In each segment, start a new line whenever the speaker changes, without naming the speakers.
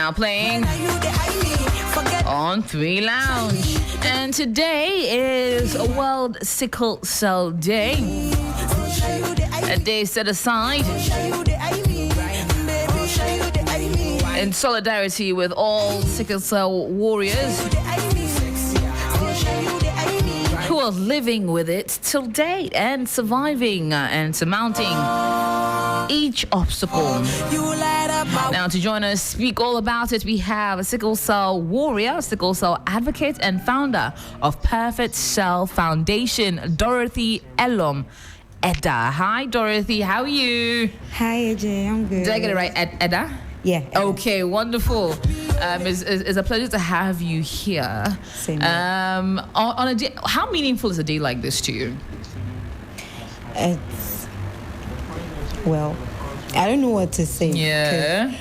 now playing on 3 Lounge. And today is a World Sickle Cell Day. A day set aside in solidarity with all sickle cell warriors who are living with it till date and surviving and surmounting each obstacle. Now, to join us, speak all about it, we have a sickle cell warrior, sickle cell advocate, and founder of Perfect Cell Foundation, Dorothy Elom Edda. Hi, Dorothy. How are you?
Hi, AJ. I'm good.
Did I get it right? Edda?
Yeah.
Okay, wonderful. It's a pleasure to have you here.
Same here.
On a day, how meaningful is a day like this to you?
Well, I don't know what to say.
Yeah.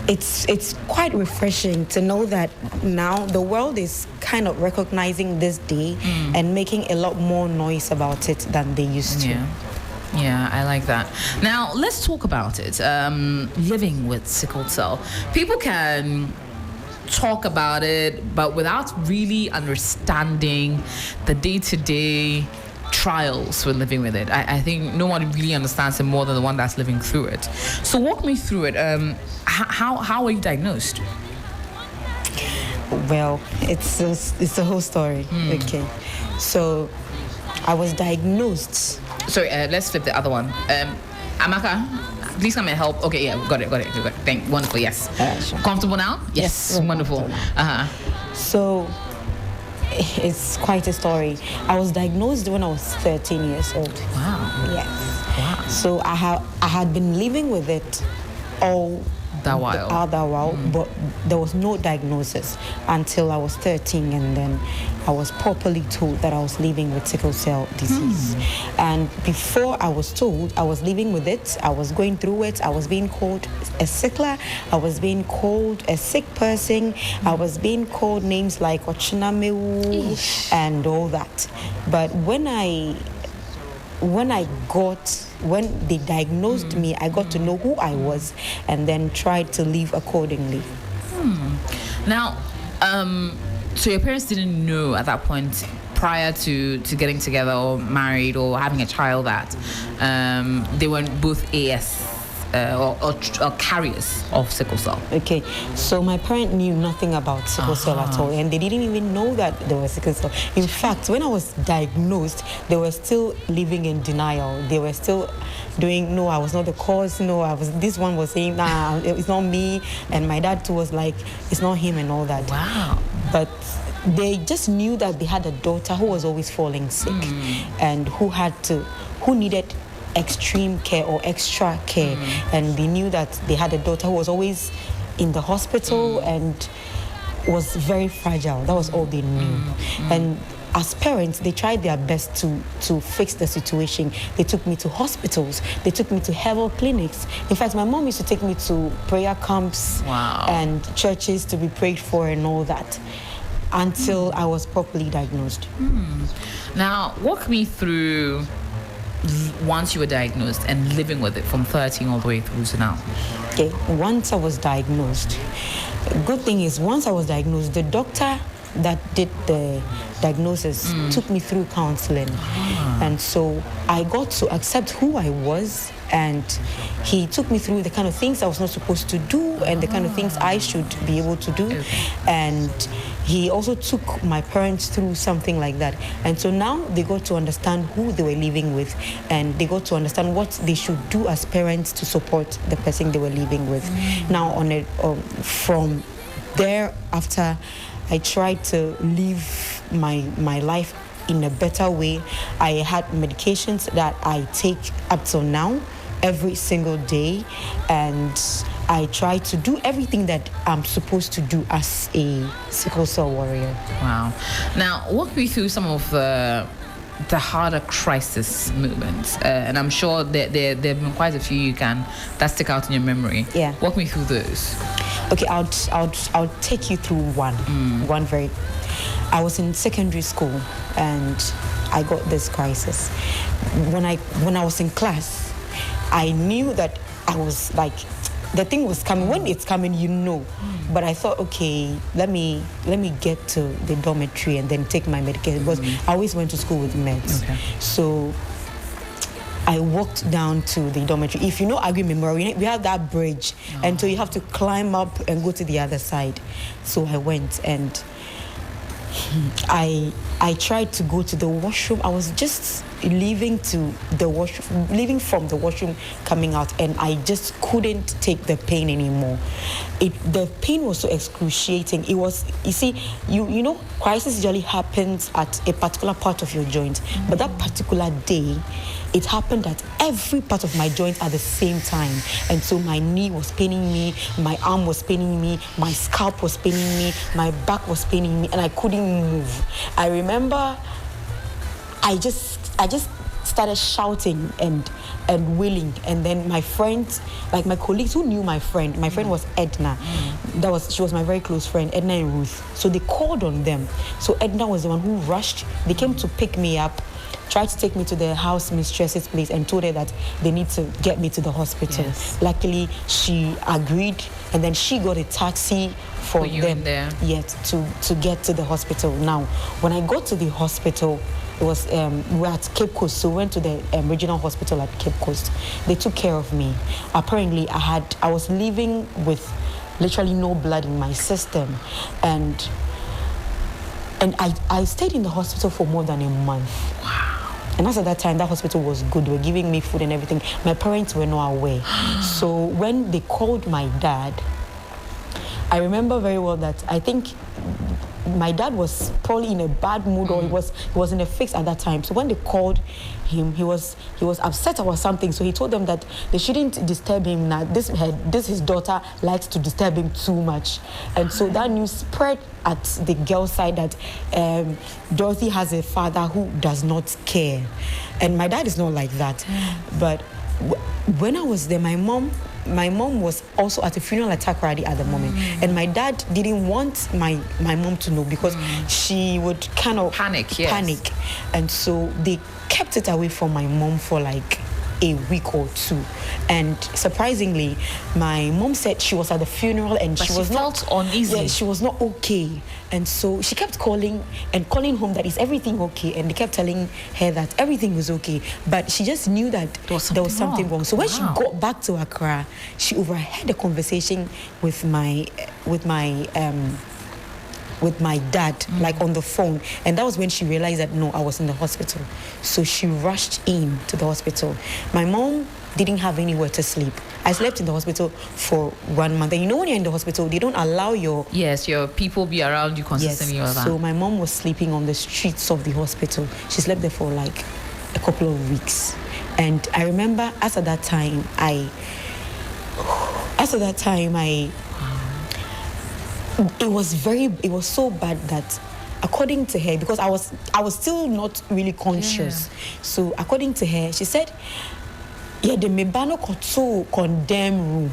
It's quite refreshing to know that now the world is kind of recognizing this day and making a lot more noise about it than they used to.
Yeah, I like that. Now, let's talk about it. Living with sickle cell. People can talk about it, but without really understanding the day-to-day trials with living with it. I think no one really understands it more than the one that's living through it. So walk me through it. How were you diagnosed?
Well, it's a whole story. Okay. So I was diagnosed.
Sorry, let's flip the other one. Amaka, please come and help. Okay, yeah, got it. Wonderful, yes.
Sure.
Comfortable now? Yes, wonderful.
So it's quite a story. I was diagnosed when I was 13 years old.
Wow.
Yes.
Wow.
So I had been living with it all
that while.
But there was no diagnosis until I was 13, and then I was properly told that I was living with sickle cell disease. And before I was told I was living with it, I was going through it, I was being called a sickler, I was being called a sick person, I was being called names like Ochinamewu and all that. But when they diagnosed me, I got to know who I was and then tried to live accordingly.
Now, so your parents didn't know at that point, prior to getting together or married or having a child, that they were both AS or carriers of sickle cell?
Okay, so my parents knew nothing about sickle cell at all, and they didn't even know that there was sickle cell. In fact, when I was diagnosed, they were still living in denial. They were still doing, no, I was not the cause, no, this one was saying, nah, it's not me, and my dad too was like, it's not him and all that.
Wow.
But they just knew that they had a daughter who was always falling sick and who needed extreme care or extra care, and they knew that they had a daughter who was always in the hospital and was very fragile. That was all they knew. And as parents, they tried their best to fix the situation. They took me to hospitals, they took me to herbal clinics. In fact, my mom used to take me to prayer camps and churches to be prayed for and all that, until I was properly diagnosed.
Now, walk me through once you were diagnosed and living with it from 13 all the way through to now.
Okay, once I was diagnosed, good thing is once I was diagnosed, the doctor that did the diagnosis took me through counseling. And so I got to accept who I was, and he took me through the kind of things I was not supposed to do and the kind of things I should be able to do. And he also took my parents through something like that. And so now they got to understand who they were living with, and they got to understand what they should do as parents to support the person they were living with. Now, from there, after I tried to live my life in a better way. I had medications that I take up till now every single day, and I try to do everything that I'm supposed to do as a sickle cell warrior.
Wow. Now, walk me through some of the harder crisis moments, and I'm sure there have been quite a few that stick out in your memory.
Yeah.
Walk me through those.
Okay, I'll take you through one. I was in secondary school and I got this crisis. When I was in class, I knew that I was like, the thing was coming. When it's coming, you know. But I thought, okay, let me get to the dormitory and then take my medication, because I always went to school with meds.
Okay.
So I walked down to the dormitory. If you know Agri Memorial, we have that bridge, and so you have to climb up and go to the other side. So I went, and I tried to go to the washroom. I was just leaving from the washroom, coming out, and I just couldn't take the pain anymore. The pain was so excruciating. It was, you see, you know, crisis usually happens at a particular part of your joint, but that particular day, it happened at every part of my joint at the same time. And so my knee was paining me, my arm was paining me, my scalp was paining me, my back was paining me, and I couldn't move. I remember I just started shouting and wailing, and then my friends, like my colleagues who knew my friend was Edna. She was my very close friend, Edna and Ruth. So they called on them. So Edna was the one who rushed. They came to pick me up, tried to take me to the house mistress's place, and told her that they need to get me to the hospital.
Yes.
Luckily, she agreed, and then she got a taxi for them to get to the hospital. Now, when I got to the hospital, it was we were at Cape Coast, so we went to the regional hospital at Cape Coast. They took care of me. Apparently, I was living with literally no blood in my system, and I stayed in the hospital for more than a month.
Wow.
And as at that time, that hospital was good. They were giving me food and everything. My parents were not aware. So when they called my dad, I remember very well that I think my dad was probably in a bad mood, or he was in a fix at that time. So when they called him, he was upset about something. So he told them that they shouldn't disturb him now. His daughter likes to disturb him too much. And so that news spread at the girl's side that Dorothy has a father who does not care. And my dad is not like that. But when I was there, my mom was also at a funeral at Takoradi at the moment, and my dad didn't want my mom to know, because she would kind of panic, and so they kept it away from my mom for like a week or two. And surprisingly, my mom said she was at the funeral and
but
she was
felt
not
uneasy.
Yeah, she was not okay. And so she kept calling home that is everything okay, and they kept telling her that everything was okay, but she just knew that there was something wrong. So when she got back to Accra, she overheard a conversation with my dad, like on the phone, and that was when she realized that no, I was in the hospital. So she rushed in to the hospital. My mom didn't have anywhere to sleep. I slept in the hospital for 1 month. And you know, when you're in the hospital, they don't allow your
people be around you consistently.
Yes. So my mom was sleeping on the streets of the hospital. She slept there for like a couple of weeks. And I remember as at that time, it was so bad that, according to her, because I was still not really conscious. So according to her, she said, yeah, the mebano koto condemn room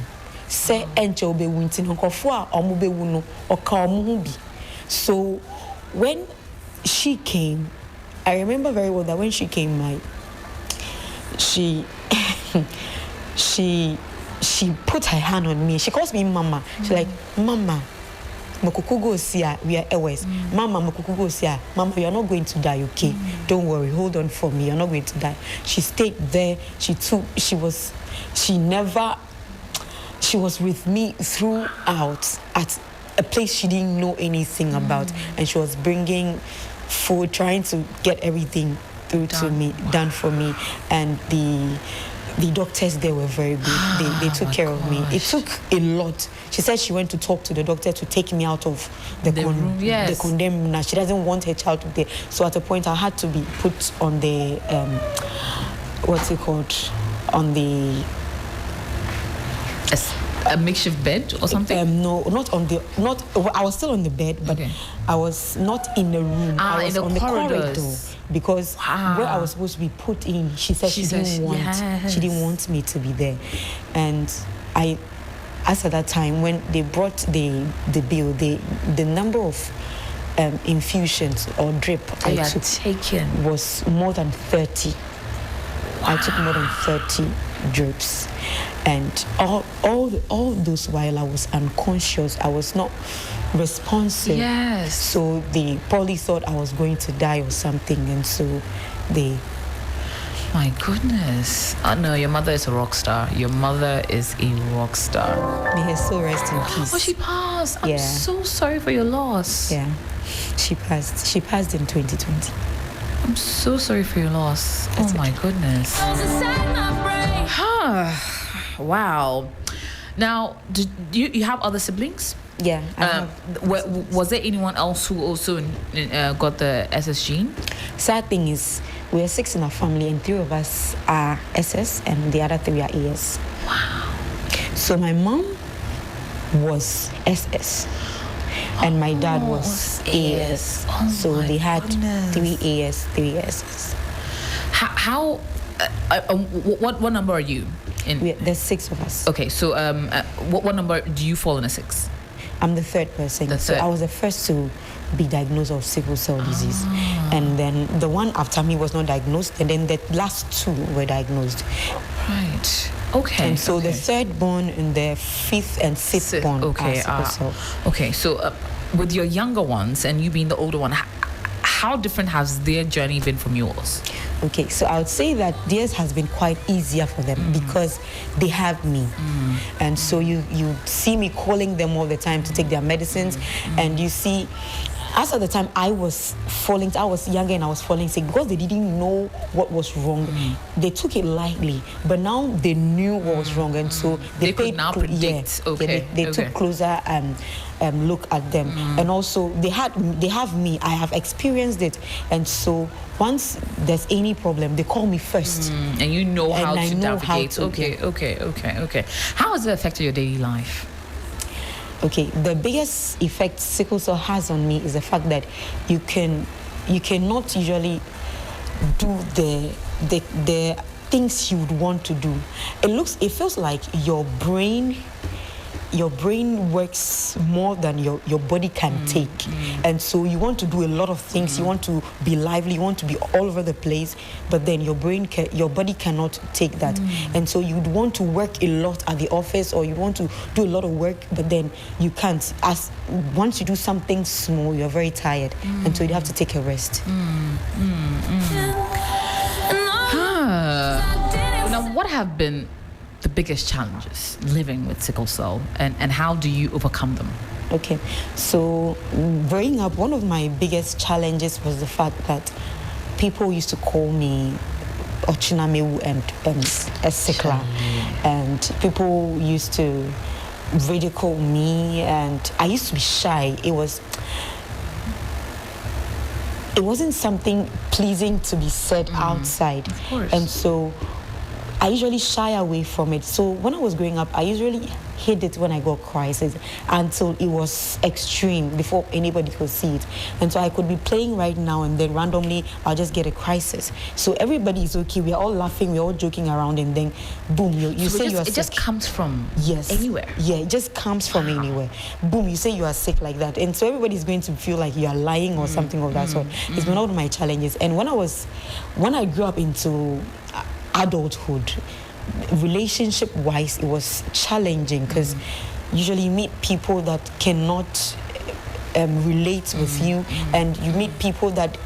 say enche obe wintin nkofo a omo be wu no oka omo hu bi. So when she came, I remember very well that when she came, she put her hand on me. She calls me Mama. She's like, Mama, Mokukugo Sia, we are always. Mama, Mokukugo Sia, Mama, you are not going to die, okay? Don't worry, hold on for me, you're not going to die. She stayed there. She was with me throughout, at a place she didn't know anything about, and she was bringing food, trying to get everything done for me, and the doctors there were very good. They took care of me. It took a lot. She said she went to talk to the doctor to take me out of the condemned room. Now she doesn't want her child to be there. So at a point I had to be put on the
a makeshift bed or something?
No, I was still on the bed, but I was not in the room. I was on the corridor, because where I was supposed to be put in, she said she didn't want me to be there. And as at that time, when they brought the bill, the number of infusions or drip I took
taken
was more than 30. I took more than 30 drips, and all those while I was unconscious. I was not responsive.
Yes.
So they probably thought I was going to die or something, and so they.
My goodness. No, your mother is a rock star. Your mother is a rock star.
May her soul rest in peace.
Oh, she passed. I'm so sorry for your loss.
Yeah, she passed. She passed in 2020.
I'm so sorry for your loss.
That's
my goodness. Wow. Now, did you have other siblings?
Yeah.
Was there anyone else who also got the SS gene?
Sad thing is, we are 6 in our family, and 3 of us are SS, and the other 3 are AS.
Wow.
So my mom was SS, and my dad was AS. So they had 3 AS, 3 SS.
How? What number are you?
There's 6 of us.
Okay, so what number do you fall in a 6?
I'm the 3rd person. So I was the first to be diagnosed of sickle cell disease, and then the one after me was not diagnosed, and then the last 2 were diagnosed.
Right. Okay.
And so the 3rd born and the 5th and 6th born are sickle cell.
Okay. So with your younger ones and you being the older one, how different has their journey been from yours?
Okay, so I would say that theirs has been quite easier for them because they have me. And so you see me calling them all the time to take their medicines, and you see, as at the time I was younger and I was falling sick, because they didn't know what was wrong. They took it lightly, but now they knew what was wrong, and so they
could now predict.
They took closer look at them, and also they have me. I have experienced it, and so once there's any problem, they call me first,
and you know how to navigate. Okay. How has it affected your daily life?
Okay, the biggest effect sickle cell has on me is the fact that you cannot usually do the things you would want to do. It feels like your brain works more than your body can take, and so you want to do a lot of things. You want to be lively, you want to be all over the place, but then your body cannot take that, and so you'd want to work a lot at the office, or you want to do a lot of work, but then you can't. As once you do something small, you're very tired, and so you have to take a rest.
Now, what have been the biggest challenges living with sickle cell, and how do you overcome them?
Okay, so growing up, one of my biggest challenges was the fact that people used to call me Ochinamewu and a sickler, and people used to ridicule me, and I used to be shy. It wasn't something pleasing to be said outside,
of course.
And so I usually shy away from it. So when I was growing up, I usually hid it when I got crisis until it was extreme before anybody could see it. And so I could be playing right now, and then randomly I'll just get a crisis. So everybody is okay. We're all laughing. We're all joking around, and then boom, you say you are sick.
It just comes from anywhere.
Yeah, it just comes from anywhere. Boom, you say you are sick like that, and so everybody's going to feel like you are lying or something of that sort. It's been one of my challenges. And when I grew up into adulthood, relationship-wise, it was challenging because usually you meet people that cannot relate with you, and you meet people that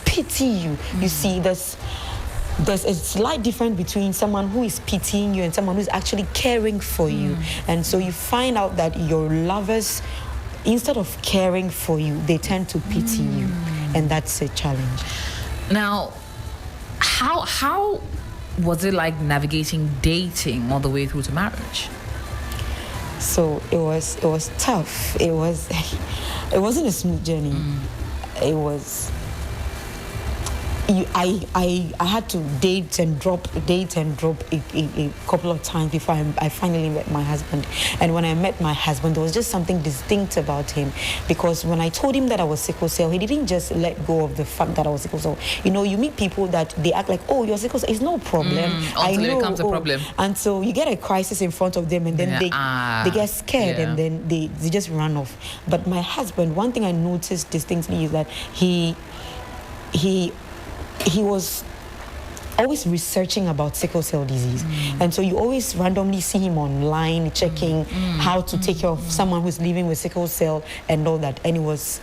pity you. You see, there's a slight difference between someone who is pitying you and someone who's actually caring for you. And so you find out that your lovers, instead of caring for you, they tend to pity you, and that's a challenge.
Now, how was it like navigating dating all the way through to marriage?
So it was tough. It wasn't a smooth journey. It was. I had to date and drop a couple of times before I finally met my husband. And when I met my husband, there was just something distinct about him, because when I told him that I was sickle cell, he didn't just let go of the fact that I was sickle cell. You know, you meet people that they act like, oh, you're sickle cell, it's no problem.
Until it becomes a problem.
And so you get a crisis in front of them, and then they get scared, and then they just run off. But my husband, one thing I noticed distinctly is that he was always researching about sickle cell disease. And so you always randomly see him online checking how to take care of someone who's living with sickle cell and all that. And it was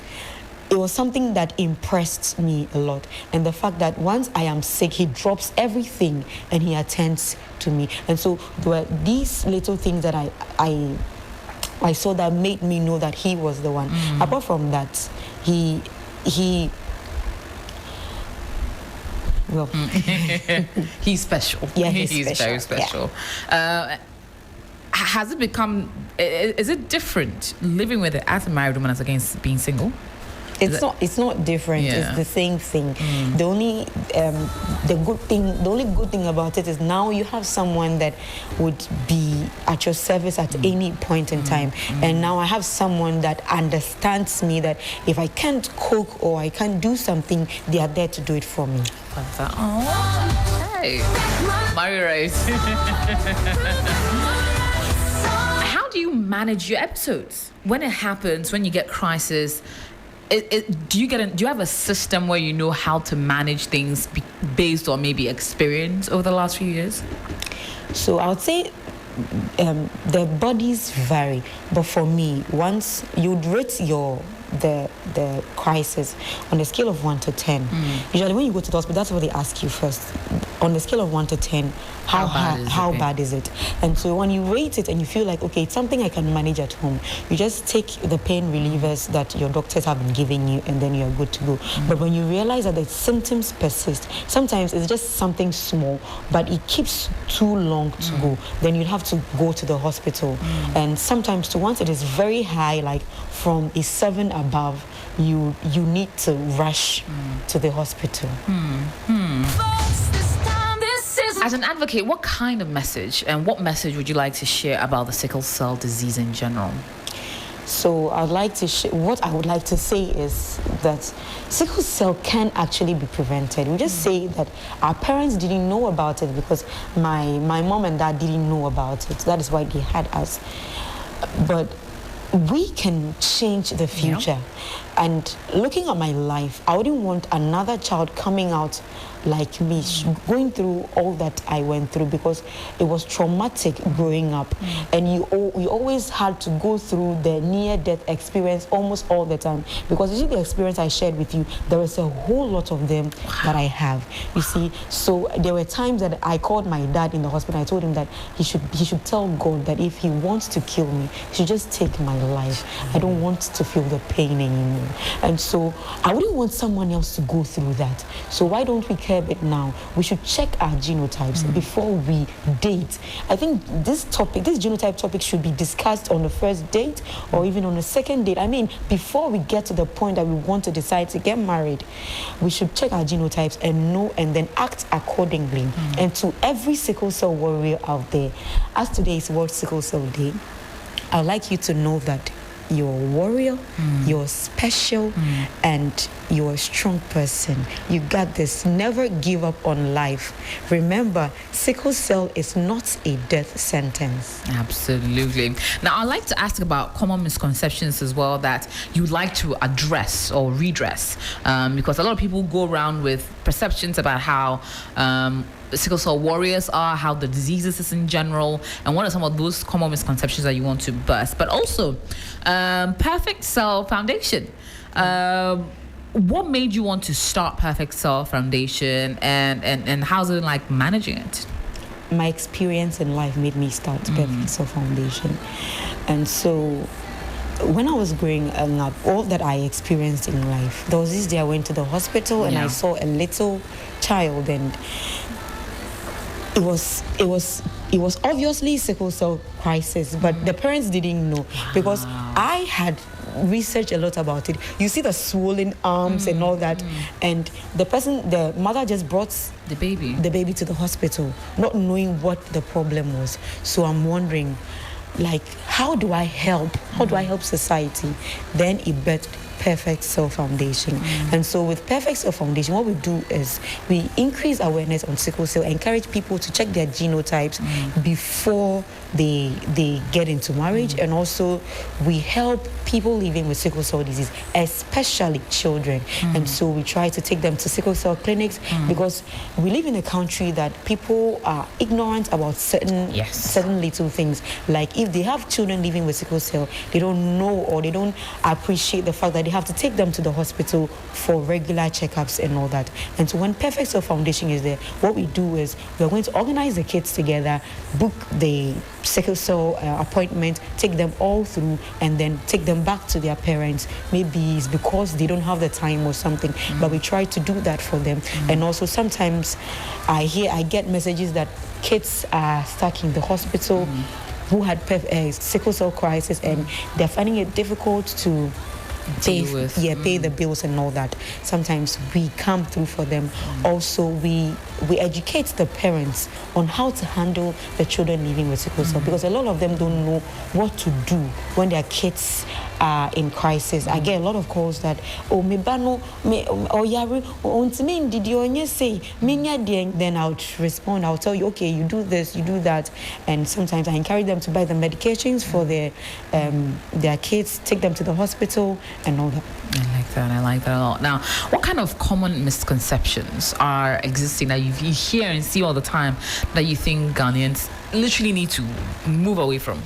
something that impressed me a lot. And the fact that once I am sick, he drops everything and he attends to me. And so there were these little things that I saw that made me know that he was the one. Apart from that, he well,
he's special.
Yeah,
he's
special.
very special.
Yeah.
Has it become? Is it different living with it as a married woman as against being single?
It's not different.
Yeah.
It's the same thing. The only the only good thing about it is now you have someone that would be at your service at any point in time. And now I have someone that understands me, that if I can't cook or I can't do something, they are there to do it for me.
Oh, hey, Mario Rice. How do you manage your episodes when it happens? When you get crisis? Do you have a system where you know how to manage things based on maybe experience over the last few years?
So I would say the bodies vary, but for me, once you'd rate the crisis on a scale of 1 to 10. Usually when you go to the hospital, that's what they ask you first. On the scale of 1 to 10, how bad is it? And so when you rate it and you feel like, okay, it's something I can manage at home, you just take the pain relievers that your doctors have been giving you and then you're good to go. But when you realize that the symptoms persist, sometimes it's just something small, but it keeps too long to go, then you'd have to go to the hospital. And sometimes once it is very high, like from a 7 above, you need to rush to the hospital.
As an advocate, what kind of message and what message would you like to share about the sickle cell disease in general?
So what I would like to say is that sickle cell can actually be prevented. We just say that our parents didn't know about it because my mom and dad didn't know about it. That is why they had us. But we can change the future. And looking at my life, I wouldn't want another child coming out like me, going through all that I went through, because it was traumatic growing up. And you always had to go through the near-death experience almost all the time. Because you see the experience I shared with you, there is a whole lot of them that I have. You see, so there were times that I called my dad in the hospital. I told him that he should tell God that if he wants to kill me, he should just take my life. I don't want to feel the pain anymore. And so I wouldn't want someone else to go through that. So why don't we curb it now? We should check our genotypes before we date. I think this genotype topic should be discussed on the first date or even on the second date. I mean, before we get to the point that we want to decide to get married, we should check our genotypes and know and then act accordingly. And to every sickle cell warrior out there, as today is World Sickle Cell Day, I'd like you to know that you're a warrior, you're special, and you're a strong person. You got this. Never give up on life. Remember, sickle cell is not a death sentence.
Absolutely. Now, I'd like to ask about common misconceptions as well that you'd like to address or redress, because a lot of people go around with perceptions about how sickle cell warriors are, how the diseases is in general, and what are some of those common misconceptions that you want to burst? But also, Perfect Cell Foundation. What made you want to start Perfect Cell Foundation, and how's it like managing it?
My experience in life made me start Perfect Cell Foundation. And so when I was growing up, all that I experienced in life, there was this day I went to the hospital and I saw a little child, and it was obviously sickle cell crisis, but the parents didn't know because I had researched a lot about it. You see the swollen arms and all that, and the mother just brought the baby to the hospital, not knowing what the problem was. So I'm wondering, like, how do I help? How do I help society? Then it birthed Perfect Cell Foundation. And so with Perfect Cell Foundation, what we do is we increase awareness on sickle cell, encourage people to check their genotypes before they get into marriage, and also we help people living with sickle cell disease, especially children. And so we try to take them to sickle cell clinics because we live in a country that people are ignorant about certain little things. Like if they have children living with sickle cell, they don't know or they don't appreciate the fact that they have to take them to the hospital for regular checkups and all that. And so when Perfect Cell Foundation is there, what we do is we're going to organize the kids together, book the sickle cell appointment, take them all through, and then take them back to their parents. Maybe it's because they don't have the time or something, but we try to do that for them. And also sometimes I get messages that kids are stuck in the hospital who had sickle cell crisis, and they're finding it difficult to pay the bills and all that. Sometimes we come through for them. Also, we educate the parents on how to handle the children living with sickle cell, because a lot of them don't know what to do when their kids are in crisis. I get a lot of calls that, oh, me bano, me or yari, ontime did you only say, then I'll respond, I'll tell you, okay, you do this, you do that. And sometimes I encourage them to buy the medications for their kids, take them to the hospital and all that.
I like that a lot. Now, what kind of common misconceptions are existing that you hear and see all the time that you think Ghanaians literally need to move away from?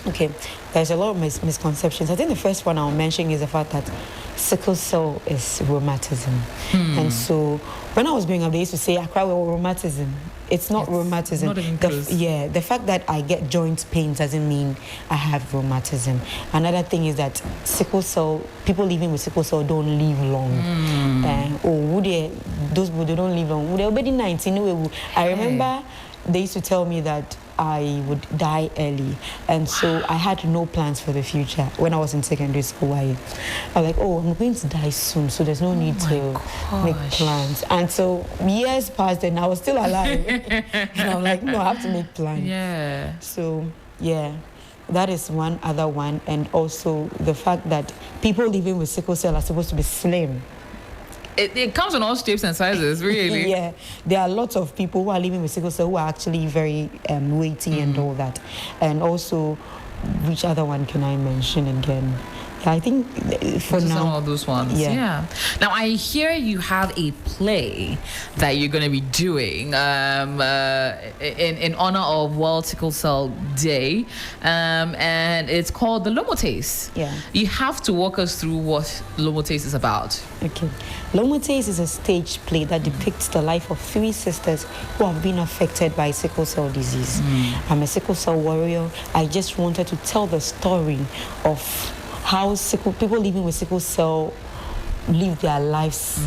Okay, there's a lot of misconceptions. I think the first one I'll mention is the fact that sickle cell is rheumatism. And so when I was growing up, they used to say, I cry with rheumatism. It's not rheumatism.
Not even close.
The fact that I get joint pains doesn't mean I have rheumatism. Another thing is that sickle cell, people living with sickle cell don't live long. Those people, they don't live long. They're already 19. I remember they used to tell me that I would die early, and so I had no plans for the future when I was in secondary school. I was like, oh, I'm going to die soon, so there's no need to make plans. And so years passed and I was still alive. And I'm like, no, I have to make plans.
Yeah.
So that is one other one. And also the fact that people living with sickle cell are supposed to be slim.
It comes in all shapes and sizes, really.
Yeah, there are lots of people who are living with sickle cell who are actually very weighty and all that. And also, which other one can I mention again? I think for now,
some of those ones. Yeah. Now I hear you have a play that you're going to be doing in honor of World Sickle Cell Day, and it's called The Lomotes.
Yeah.
You have to walk us through what Lomotes is about.
Okay. Lomotes is a stage play that depicts the life of 3 sisters who have been affected by sickle cell disease. I'm a sickle cell warrior. I just wanted to tell the story of how people living with sickle cell live their lives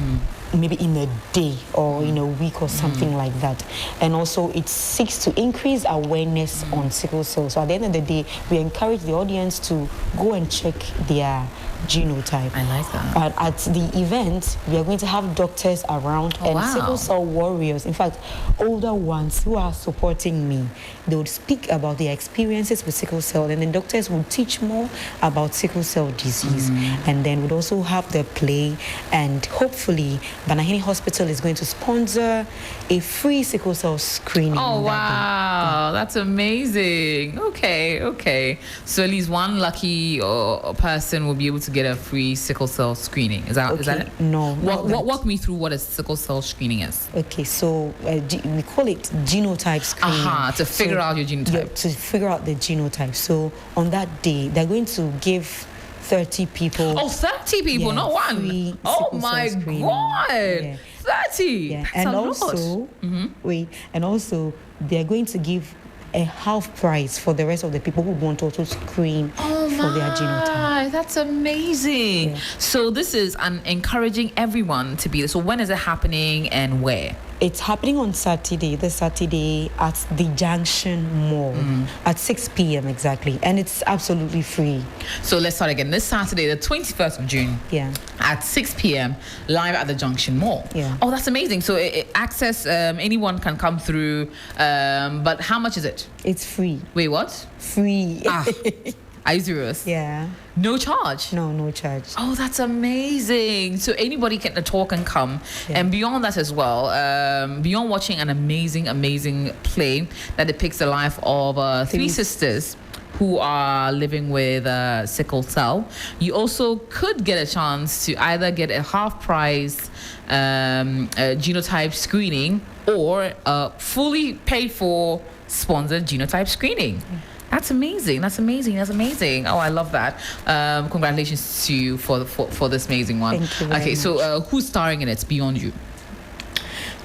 maybe in a day or in a week or something like that. And also it seeks to increase awareness on sickle cell. So at the end of the day, we encourage the audience to go and check their genotype.
I like that.
At the event, we are going to have doctors around and sickle cell warriors, in fact, older ones who are supporting me. They would speak about their experiences with sickle cell, and then doctors will teach more about sickle cell disease. And then we'd also have the play, and hopefully Banahini Hospital is going to sponsor a free sickle cell screening.
Oh, wow. That's amazing. Okay. So at least one lucky person will be able to get a free sickle cell screening. Is that it?
No.
Walk me through what a sickle cell screening is.
Okay, so we call it genotype screening.
To figure out your genotype.
Yeah, to figure out the genotype. So on that day, they're going to give 30 people.
Oh, 30 people, not one. Oh my God. Yeah. 30.
Yeah.
That's
and
a
also,
lot.
And also they're going to give a half price for the rest of the people who want to also screen for their genotype.
That's amazing. Yeah. So this is encouraging everyone to be there. So when is it happening and where?
It's happening on this Saturday at the Junction Mall at 6 p.m. exactly. And it's absolutely free.
So let's start again. This Saturday, the 21st of June.
Yeah.
At 6 p.m. live at the Junction Mall.
Yeah.
Oh, that's amazing. So access, anyone can come through. But how much is it?
It's free.
Wait, what?
Free.
Are you serious?
Yeah.
No charge?
No charge.
Oh, that's amazing. So anybody can talk and come.
Yeah.
And beyond that as well, beyond watching an amazing play that depicts the life of three sisters who are living with sickle cell, you also could get a chance to either get a half price genotype screening or a fully paid for sponsored genotype screening. That's amazing. Oh, I love that. Congratulations to you for this amazing one.
Thank you very
okay,
much.
so who's starring in it beyond you?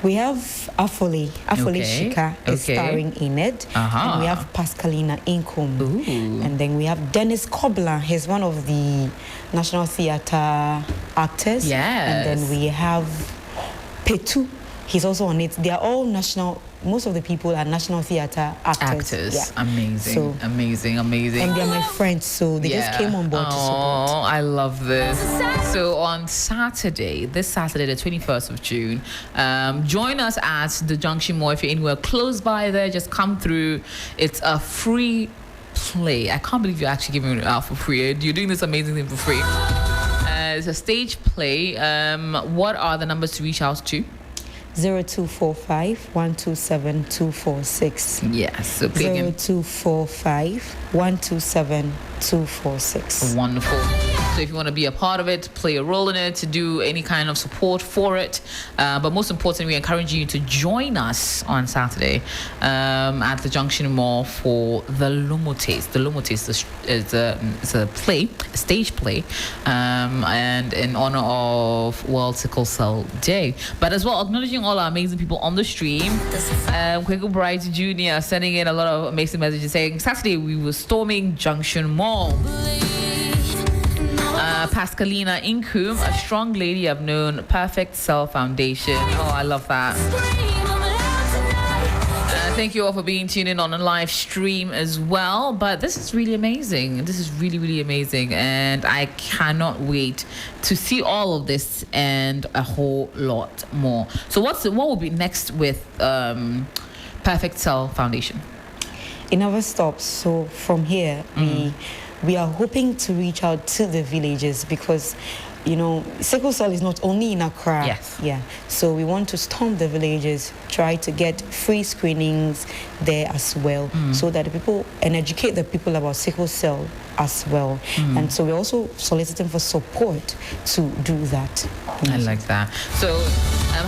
We have Afole Shika is
Okay.
starring in it.
Uh-huh.
And we have Pascalina Inkum.
Ooh.
And then we have Dennis Kobler. He's one of the National Theatre actors.
Yes.
And then we have Petu. He's also on it. They are all most of the people are National Theatre actors. Yeah.
Amazing. Amazing.
And they're my friends, so they just came on board to support.
Oh, I love this. So on Saturday, this Saturday, the 21st of June, join us at the Junction Mall. If you're anywhere close by there, just come through. It's a free play. I can't believe you're actually giving it out for free. You're doing this amazing thing for free. It's a stage play. What are the numbers to reach out to?
0245 127 246.
Yes. So play again.
0245 127 246.
Wonderful. So if you want to be a part of it, play a role in it, to do any kind of support for it, but most importantly, we encourage you to join us on Saturday at the Junction Mall for the Lomotes. The Lomotes is a play, a stage play, and in honor of World Sickle Cell Day. But as well, acknowledging all our amazing people on the stream. Kwego Bright Jr. sending in a lot of amazing messages saying Saturday we were storming Junction Mall. Pascalina Inkum, a strong lady I've known, Perfect Cell Foundation. Oh, I love that. Thank you all for being tuned in on a live stream as well. But this is really amazing. This is really amazing. And I cannot wait to see all of this and a whole lot more. So what will be next with Perfect Cell Foundation?
It never stops. So from here, we are hoping to reach out to the villages because, sickle cell is not only in Accra.
Yes.
Yeah. So we want to storm the villages, try to get free screenings there as well, so that the people and educate the people about sickle cell as well. And so we're also soliciting for support to do that.
I like that. So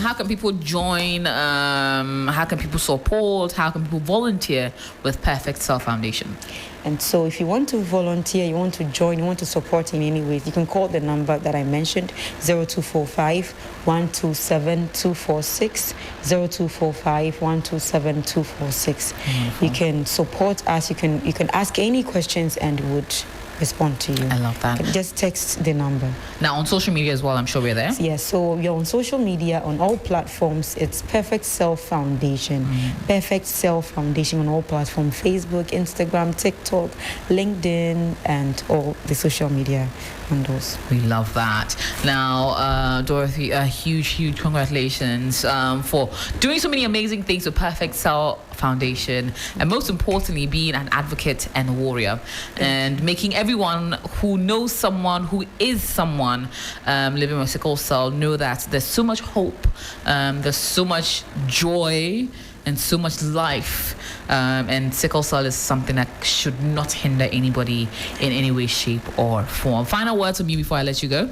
how can people join? How can people support? How can people volunteer with Perfect Cell Foundation?
And so if you want to volunteer, you want to join, you want to support in any way, you can call the number that I mentioned, 0245 127 246, 0245 127 246. You can support us, you can ask any questions and we would respond to you.
I love that.
Just text the number.
Now on social media as well, I'm sure we're there.
Yes, so you're on social media on all platforms. It's Perfect Cell Foundation. Perfect Cell Foundation on all platforms: Facebook, Instagram, TikTok, LinkedIn, and all the social media handles.
We love that. Now, Dorothy, a huge congratulations for doing so many amazing things with Perfect Cell Foundation, and most importantly, being an advocate and a warrior, and making everyone who knows someone who is someone living with sickle cell know that there's so much hope, there's so much joy, and so much life, and sickle cell is something that should not hinder anybody in any way, shape, or form. Final words from you before I let you go.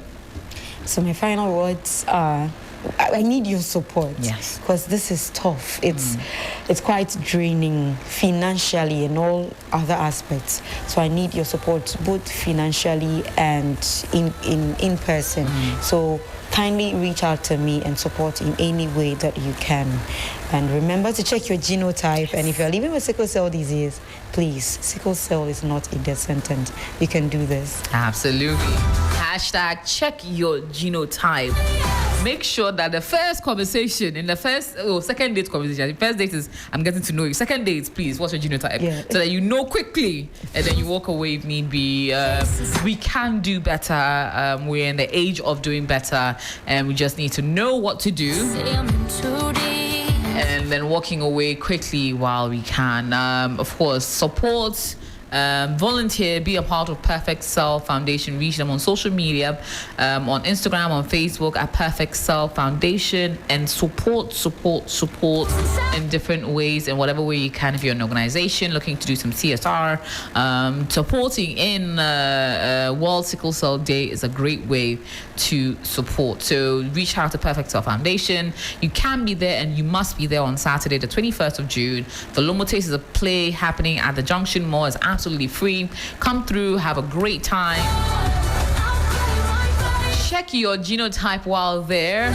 So my final words are, I need your support.
Yes.
Because this is tough. It's quite draining financially and all other aspects. So I need your support both financially and in person. So kindly reach out to me and support in any way that you can. And remember to check your genotype. And if you're living with sickle cell disease, please, sickle cell is not a death sentence. You can do this.
Absolutely. Hashtag check your genotype. Make sure that the first conversation, in the second date conversation, the first date is, I'm getting to know you. Second date, please, what's your genotype?
Yeah.
So that you know quickly, and then you walk away if need be. We can do better. We're in the age of doing better, and we just need to know what to do. And then walking away quickly while we can. Of course, support volunteer, be a part of Perfect Cell Foundation. Reach them on social media, on Instagram, on Facebook at Perfect Cell Foundation, and support in different ways, in whatever way you can. If you're an organization looking to do some CSR, supporting in World Sickle Cell Day is a great way to support. So reach out to Perfect Cell Foundation. You can be there, and you must be there on Saturday, the 21st of June. The Lumotes is a play happening at the Junction Mall. It's absolutely free. Come through, have a great time. Check your genotype while there.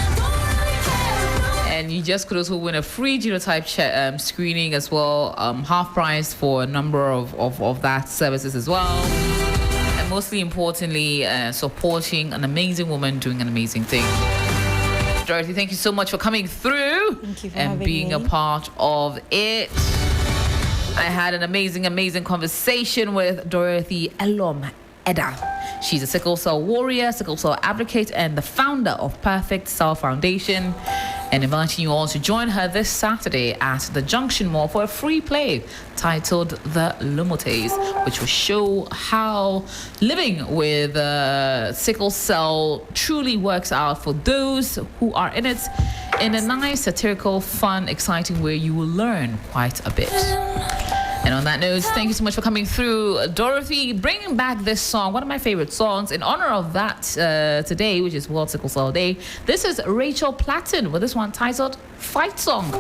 And you just could also win a free genotype screening as well, half price for a number of that services as well. And mostly importantly, supporting an amazing woman doing an amazing thing. Dorothy, thank you so much for coming through and being a part of it. I had an amazing conversation with Dorothy Elom Eda. She's a sickle cell warrior, sickle cell advocate, and the founder of Perfect Cell Foundation. And inviting you all to join her this Saturday at the Junction Mall for a free play titled The Lumotes, which will show how living with sickle cell truly works out for those who are in it, in a nice, satirical, fun, exciting way. You will learn quite a bit. And on that note, thank you so much for coming through, Dorothy, bringing back this song, one of my favorite songs, in honor of that today, which is World Sickle Cell Day. This is Rachel Platten with this one titled Fight Song.